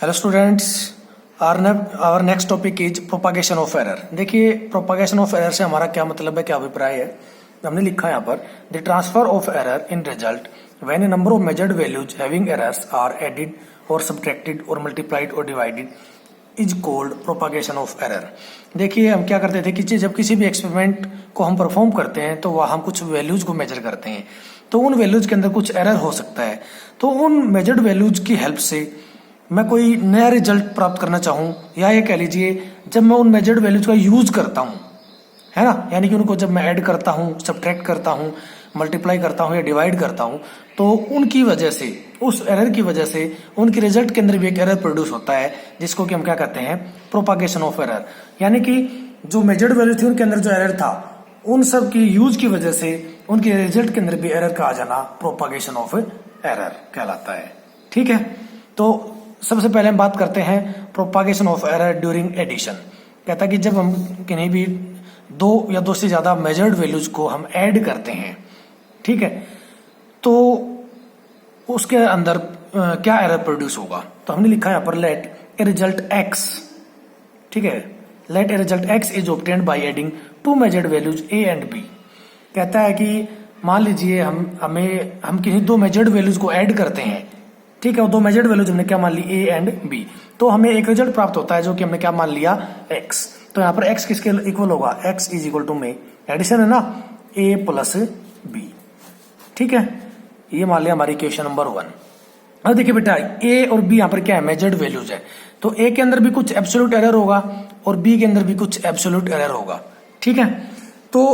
Hello students, our next topic is propagation of error. देखिए, propagation of error से हमारा क्या मतलब है, क्या अभिप्राय है। हमने लिखा है यहाँ पर the transfer of error in result when a number of measured values having errors are added और सब्ट्रैक्टेड और मल्टीप्लाइड और divided is called propagation of error. देखिए, हम क्या करते थे कि जब किसी भी एक्सपेरिमेंट को हम परफॉर्म करते हैं तो वह हम कुछ वैल्यूज को मेजर करते हैं, तो उन वैल्यूज के अंदर कुछ एरर हो सकता है। तो उन मेजर्ड वैल्यूज की हेल्प से मैं कोई नया रिजल्ट प्राप्त करना चाहूँ, या ये कह लीजिए जब मैं उन मेजर्ड वैल्यूज का यूज करता हूँ, है ना, यानी कि उनको जब मैं ऐड करता हूँ, सब्ट्रैक्ट करता हूँ, मल्टीप्लाई करता हूँ या डिवाइड करता हूँ, तो उनकी वजह से, उस एरर की वजह से उनके रिजल्ट के अंदर भी एक एरर प्रोड्यूस होता है, जिसको कि हम क्या कहते हैं, प्रोपागेशन ऑफ एरर। यानी कि जो मेजर्ड वैल्यू थी उनके अंदर जो एरर था, उन सब की यूज की वजह से उनके रिजल्ट के अंदर भी एरर का आ जाना प्रोपागेशन ऑफ एरर कहलाता है। ठीक है, तो सबसे पहले हम बात करते हैं propagation of error during addition. कहता है कि जब हम किन्हीं भी दो या दो से ज्यादा मेजर्ड वैल्यूज को हम ऐड करते हैं, ठीक है, तो उसके अंदर क्या एरर प्रोड्यूस होगा। तो हमने लिखा है यहाँ पर लेट ए रिजल्ट एक्स, ठीक है, let a result X is obtained by adding two measured values A and B. कहता है कि मान लीजिए हम किसी दो मेजर्ड वैल्यूज को ऐड करते हैं, ठीक है, वो दो मेजर्ड वैल्यूज हमने क्या मान ली, ए एंड बी, तो हमें एक रिजल्ट प्राप्त होता है जो कि हमने क्या मान लिया, एक्स। तो यहाँ पर एक्स किसके इक्वल होगा, एक्स इज इक्वल टू में एडिशन है ना, ए प्लस बी। ठीक है, ये मान लिया हमारी इक्वेशन नंबर 1। अब देखिए बेटा, ए और बी यहाँ पर क्या है, मेजर्ड वैल्यूज है, तो ए के अंदर भी कुछ एब्सोल्यूट एरर होगा और बी के अंदर भी कुछ एब्सोल्यूट एरर होगा। ठीक है, तो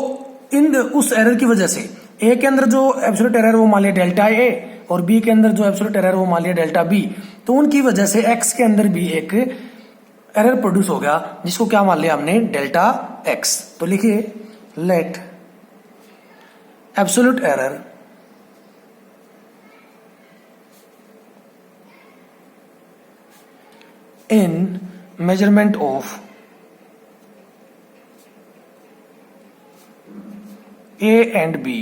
उस एरर की वजह से ए के अंदर जो एब्सोल्यूट एरर वो मान लिया डेल्टा ए, और बी के अंदर जो एब्सोल्यूट एरर वो मान लिया डेल्टा बी, तो उनकी वजह से एक्स के अंदर भी एक एरर प्रोड्यूस हो गया, जिसको क्या मान लिया हमने, डेल्टा एक्स। तो लिखिए let absolute error in measurement of A and B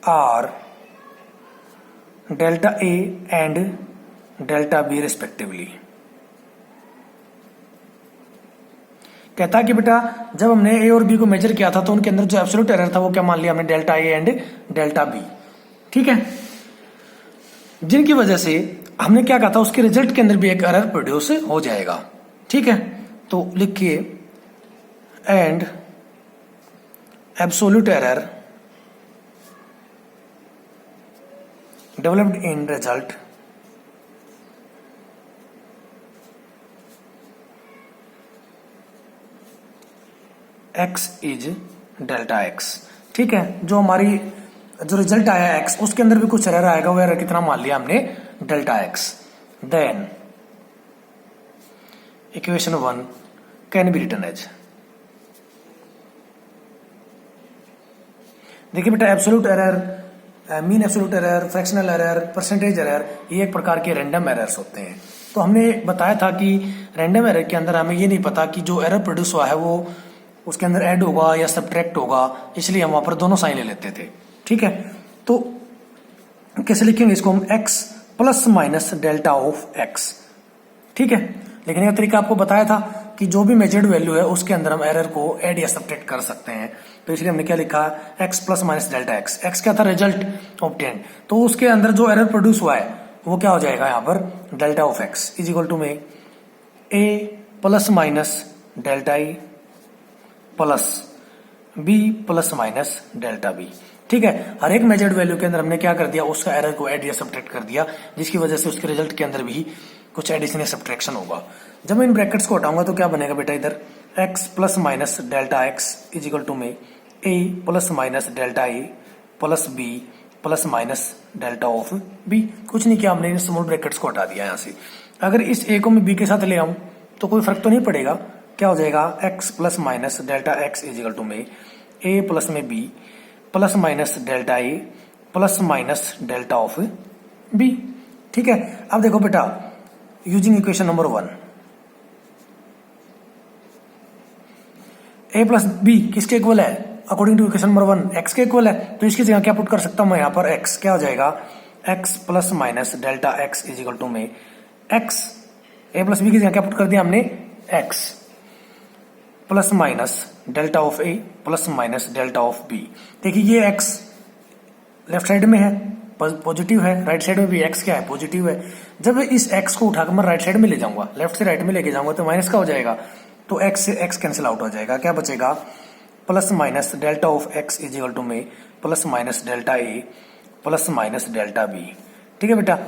are delta A and delta B respectively. कहता है कि बेटा जब हमने ए और बी को मेजर किया था तो उनके अंदर जो एब्सोल्यूट एरर था वो क्या मान लिया हमने, delta A and delta B. ठीक है, जिनकी वजह से हमने क्या कहा था, उसके रिजल्ट के अंदर भी एक एरर प्रोड्यूस हो जाएगा। ठीक है, तो लिखिए and absolute error developed in result x is delta x। ठीक है, जो हमारी जो रिजल्ट आया x, उसके अंदर भी कुछ एरर आएगा, वो एरर कितना मान लिया हमने, delta x। Then equation 1 can be written as, देखिए बेटा, absolute error, mean absolute error, fractional error, percentage error, ये एक प्रकार के रैंडम एरर्स होते हैं। तो हमने बताया था कि रैंडम एरर के अंदर हमें ये नहीं पता कि जो एरर प्रोड्यूस हुआ है वो उसके अंदर ऐड होगा या सब्ट्रैक्ट होगा, इसलिए हम वहां पर दोनों साइन ले लेते थे। ठीक है, तो कैसे लिखेंगे इसको हम, x plus minus delta of x. ठीक है, लिखने का तरीका आपको बताया था कि जो भी मेजर्ड वैल्यू है उसके अंदर हम एरर को ऐड या सब्ट्रैक्ट कर सकते हैं, तो इसलिए हमने क्या लिखा, x plus minus delta x. X क्या था, रिजल्ट ऑब्टेन्ड, तो उसके अंदर जो एरर प्रोड्यूस हुआ है वो क्या हो जाएगा यहाँ पर, delta of X is equal to में A plus minus delta A plus B plus minus delta B. ठीक है, हर एक मेजर्ड वैल्यू के अंदर हमने क्या कर दिया, उसका एरर को ऐड या सब्ट्रैक्ट कर दिया, जिसकी वजह से उसके रिजल्ट के अंदर भी कुछ एडिशन या सब्ट्रैक्शन होगा। जब मैं इन ब्रैकेट्स को हटाऊंगा तो क्या बनेगा बेटा, इधर x plus minus delta X is equal to में a plus minus delta A plus B plus minus delta of b। कुछ नहीं किया हमने, इन स्मॉल ब्रैकेट्स को हटा दिया यहाँ से। अगर इस a को मैं b के साथ ले आऊं तो कोई फर्क तो नहीं पड़ेगा, क्या हो जाएगा, x plus minus delta X is equal to में a प्लस में b plus minus delta A plus minus delta of b। ठीक है, अब देखो बेटा, using equation number 1, A plus B किसके इक्वल है, according to equation number 1 X के इक्वल है, तो इसकी जगह क्या पुट कर सकता हूं मैं यहाँ पर, एक्स क्या हो जाएगा, X plus minus delta X is equal to में एक्स ए प्लस बी की जगह क्या पुट कर दिया हमने, X plus minus delta of A plus minus delta of B. देखिए ये एक्स लेफ्ट साइड में है पॉजिटिव है, राइट साइड में भी एक्स क्या है, पॉजिटिव है। जब इस एक्स को उठाकर मैं राइट साइड में ले जाऊंगा, लेफ्ट से राइट में लेके जाऊंगा तो माइनस का हो जाएगा, तो एक्स से एक्स कैंसिल आउट हो जाएगा, क्या बचेगा plus minus delta of X is equal to में plus minus delta A plus minus delta B. ठीक है बेटा,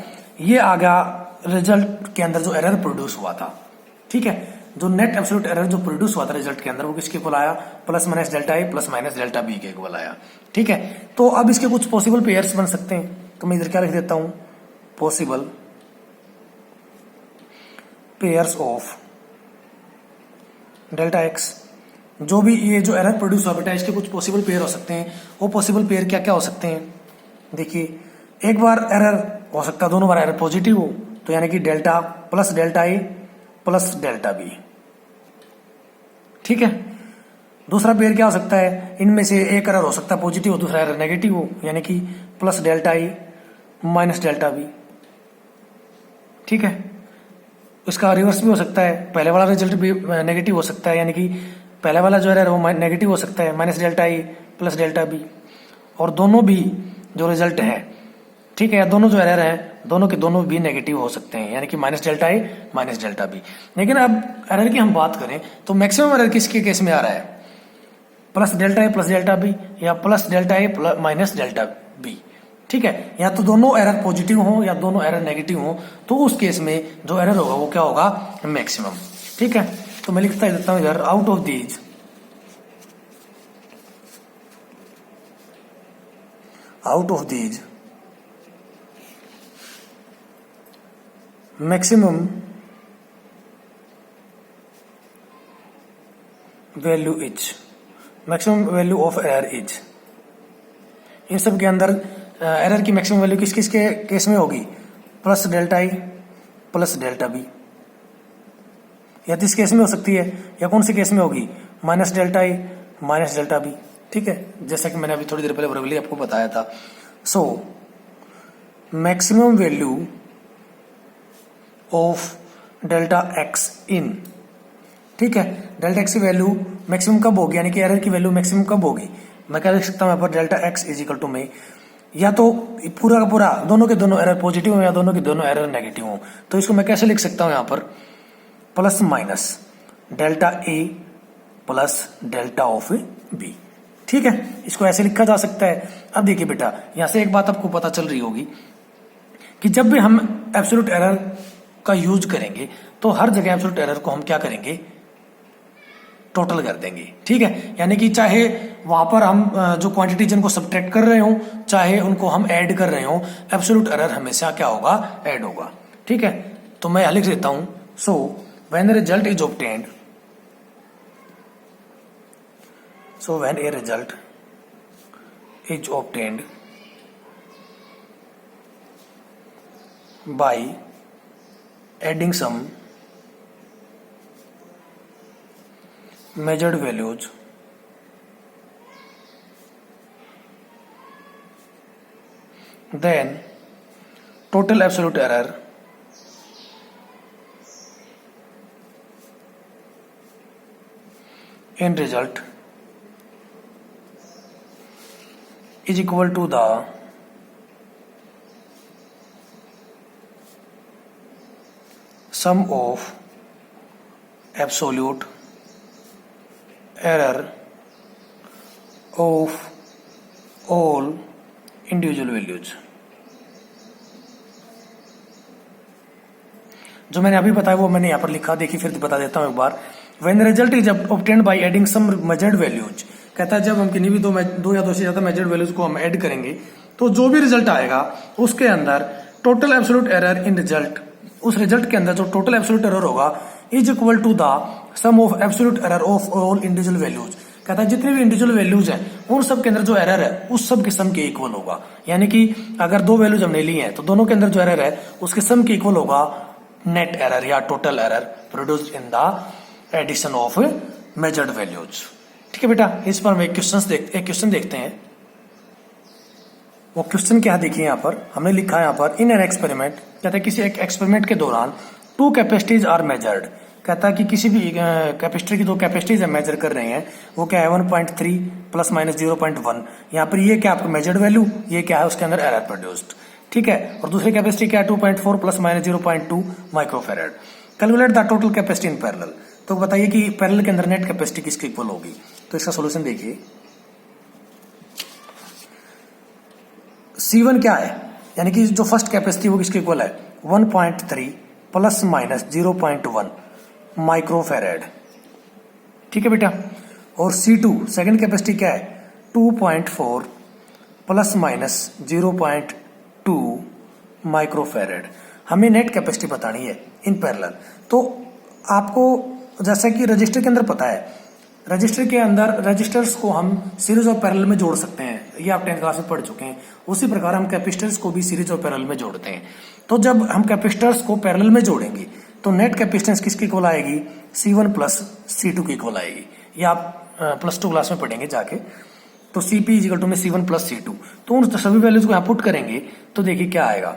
ये आ गया रिजल्ट के अंदर जो एरर प्रोड्यूस हुआ था। ठीक है, जो नेट एब्सोल्यूट एरर जो प्रोड्यूस हुआ था रिजल्ट के अंदर वो किसके इक्वल आया, plus minus delta A plus minus delta B के इक्वल आया। ठीक है, तो अब इसके कुछ पॉसिबल पेयर्स बन सकते हैं, तो मैं इधर क्या लिख देता हूं, possible pairs of delta x. जो भी ये जो एरर प्रोड्यूस हुआ बेटा इसके कुछ पॉसिबल पेयर हो सकते हैं। वो पॉसिबल पेयर क्या क्या हो सकते हैं, देखिए एक बार एरर हो सकता है, दोनों बार एरर पॉजिटिव हो, तो यानी कि delta plus delta A plus delta B. ठीक है, दूसरा पेयर क्या हो सकता है, इनमें से एक एरर हो सकता है पॉजिटिव हो, दूसरा एरर नेगेटिव हो, यानी कि plus delta A minus delta B. ठीक है, इसका रिवर्स भी हो सकता है, पहले वाला रिजल्ट भी नेगेटिव हो सकता है, यानी कि पहले वाला जो एरर वो नेगेटिव हो सकता है, minus delta A plus delta B. और दोनों भी जो रिजल्ट है, ठीक है, दोनों जो एरर है दोनों के दोनों भी नेगेटिव हो सकते हैं, यानी कि माइनस डेल्टा ए माइनस डेल्टा बी। लेकिन अब एरर की हम बात करें तो मैक्सिमम एरर किसके केस में आ रहा है, plus delta A plus delta B या plus delta A minus delta B. ठीक है, या तो दोनों एरर पॉजिटिव हो या दोनों एरर नेगेटिव हो, तो उस केस में जो एरर होगा वो क्या होगा, मैक्सिमम। ठीक है, तो मैं लिखता देता हूं इधर, out of these maximum value is, maximum value of error is. इन सब के अंदर एरर की मैक्सिमम वैल्यू किस किस के केस में होगी, plus delta A plus delta B, या तो इस केस में हो सकती है, या कौन से केस में होगी, माइनस डेल्टा ए माइनस डेल्टा बी। ठीक है, जैसा कि मैंने अभी थोड़ी देर पहले वर्बली आपको बताया था। So maximum value of delta X in, ठीक है, डेल्टा एक्स की वैल्यू मैक्सिमम कब होगी, यानी कि एरर की वैल्यू मैक्सिमम कब होगी, मैं क्या लिख सकता हूं यहाँ पर, delta X is equal to में या तो पूरा का पूरा दोनों के दोनों एरर पॉजिटिव हो या दोनों के दोनों एरर नेगेटिव हो। तो इसको मैं कैसे लिख सकता हूं यहाँ पर, plus minus delta A plus delta of B. ठीक है, इसको ऐसे लिखा जा सकता है। अब देखिए बेटा, यहां से एक बात आपको पता चल रही होगी कि जब भी हम एब्सोल्यूट एरर का यूज करेंगे तो हर जगह एब्सोल्यूट एरर को हम क्या करेंगे, टोटल कर देंगे। ठीक है, यानी कि चाहे वहां पर हम जो क्वांटिटी जिनको सब्ट्रैक्ट कर रहे हो, चाहे उनको हम ऐड कर रहे हो, एब्सोल्यूट एरर हमेशा क्या होगा, ऐड होगा। ठीक है, तो मैं लिख देता हूं, so when result is obtained, so when a result is obtained by adding some measured values then total absolute error in result is equal to the sum of absolute error of all individual values। जो मैंने अभी बताया वो मैंने यहाँ पर लिखा, देखिए फिर बता देता हूँ एक बार। When the result is obtained by adding some measured values, कहता है जब हम किन्हीं भी दो या दो से ज्यादा मेजर्ड वैल्यूज को हम ऐड करेंगे तो जो भी रिजल्ट आएगा उसके अंदर total absolute error in result, उस रिजल्ट के अंदर जो टोटल एब्सोल्यूट एरर होगा is equal to the sum of absolute error of all individual values. कहता है जितनी भी इंडिविजुअल वैल्यूज हैं उन सब के अंदर जो एरर है उस सब के सम के इक्वल होगा। यानी कि अगर दो वैल्यूज हमने ली हैं तो दोनों के अंदर जो एरर है उसके सम के इक्वल होगा नेट एरर या total error produced in the addition of measured values. ठीक है बेटा, इस पर हम एक क्वेश्चन देखते हैं। वो क्वेश्चन क्या है देखिए यहाँ पर हमने लिखा है यहाँ पर इन एन एक्सपेरिमेंट, कहता है किसी एक एक्सपेरिमेंट के दौरान टू कैपेसिटीज आर मेजर्ड, कहता है कि किसी भी कैपेसिटर की दो कैपेसिटीज मेजर कर रहे हैं, वो क्या है 1.3 प्लस माइनस 0.1। यहाँ पर ये क्या आपका मेजर्ड वैल्यू, ये क्या है उसके अंदर एरर प्रोड्यूस्ड, ठीक है। और दूसरी कैपेसिटी क्या है 2.4 plus minus 0.2 microfarad. Calculate the total capacity in parallel, तो बताइए कि पैरेलल के अंदर नेट कैपेसिटी किसके इक्वल होगी। तो इसका सोल्यूशन देखिए, C1 क्या है, यानी कि जो फर्स्ट कैपेसिटी वो किसके इक्वल है 1.3 प्लस माइनस 0.1 माइक्रोफेरेड, ठीक है बेटा। और C2 सेकंड कैपेसिटी क्या है 2.4 प्लस माइनस 0.2 माइक्रोफेरेड। हमें नेट कैपेसिटी बतानी है इन पैरेलल। तो आपको जैसा कि रजिस्टर के अंदर पता है, रजिस्टर के अंदर रजिस्टर्स को हम सीरीज ऑफ पैरेलल में जोड़ सकते हैं, ये आप 10th क्लास में पढ़ चुके हैं। उसी प्रकार हम कैपेसिटर्स को भी सीरीज ऑफ पैरेलल में जोड़ते हैं। तो जब हम कैपेसिटर्स को पैरेलल में जोड़ेंगे तो नेट कैपेसिटेंस किसकी इक्वल आएगी C1 प्लस C2 की इक्वल आएगी। ये आप +2 क्लास में पढ़ेंगे जाके। तो CP इक्वल टू में C1 प्लस C2, तो उन सभी वैल्यूज को यहाँ पुट करेंगे तो देखिए क्या आएगा।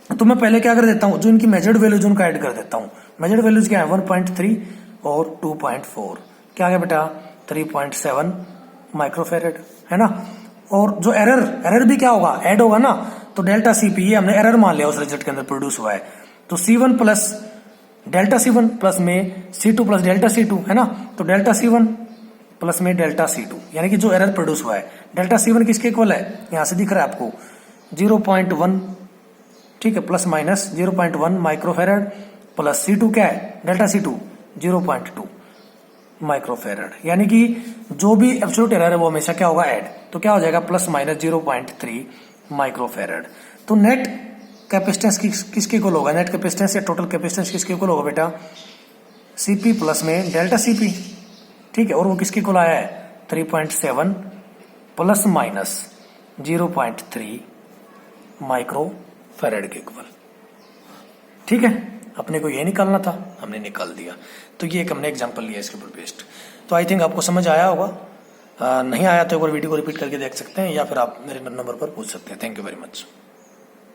तो मैं पहले क्या कर देता हूँ, जो इनकी मेजर्ड वैल्यूज उनका ऐड कर देता हूँ। मेजर्ड वैल्यूज क्या है 1.3 और 2.4, क्या आ गया बेटा 3.7 माइक्रोफेरेड, है ना। और जो एरर भी क्या होगा ऐड होगा ना, तो डेल्टा CP ये हमने एरर मान लिया उस रिजल्ट के अंदर प्रोड्यूस हुआ है। तो C1 plus delta C1 plus में C2 प्लस डेल्टा C2, है ना। तो डेल्टा C1 प्लस में डेल्टा C2, यानी कि जो एरर प्रोड्यूस हुआ है डेल्टा C1 किसके इक्वल है, यहां से दिख रहा है आपको 0.1, ठीक है, plus minus 0.1 microfarad plus C2 क्या है डेल्टा C2 0.2 माइक्रोफेरेड, यानी कि जो भी एब्सोल्यूट एरर है वो हमेशा क्या होगा ऐड, तो क्या हो जाएगा प्लस माइनस 0.3 माइक्रोफेरेड। तो नेट कैपेसिटेंस किसके इक्वल होगा, नेट कैपेसिटेंस या टोटल कैपेसिटेंस किसके इक्वल होगा बेटा CP प्लस में डेल्टा CP, ठीक है। और वो किसके इक्वल आया है 3.7 प्लस माइनस 0.3 माइक्रोफेरेड के इक्वल, ठीक है। अपने को ये निकालना था, हमने निकाल दिया। तो ये एक हमने एग्जांपल लिया इसके ऊपर बेस्ड। तो आई थिंक आपको समझ आया होगा। नहीं आया तो एक बार वीडियो को रिपीट करके देख सकते हैं या फिर आप मेरे नंबर पर पूछ सकते हैं। Thank you very much.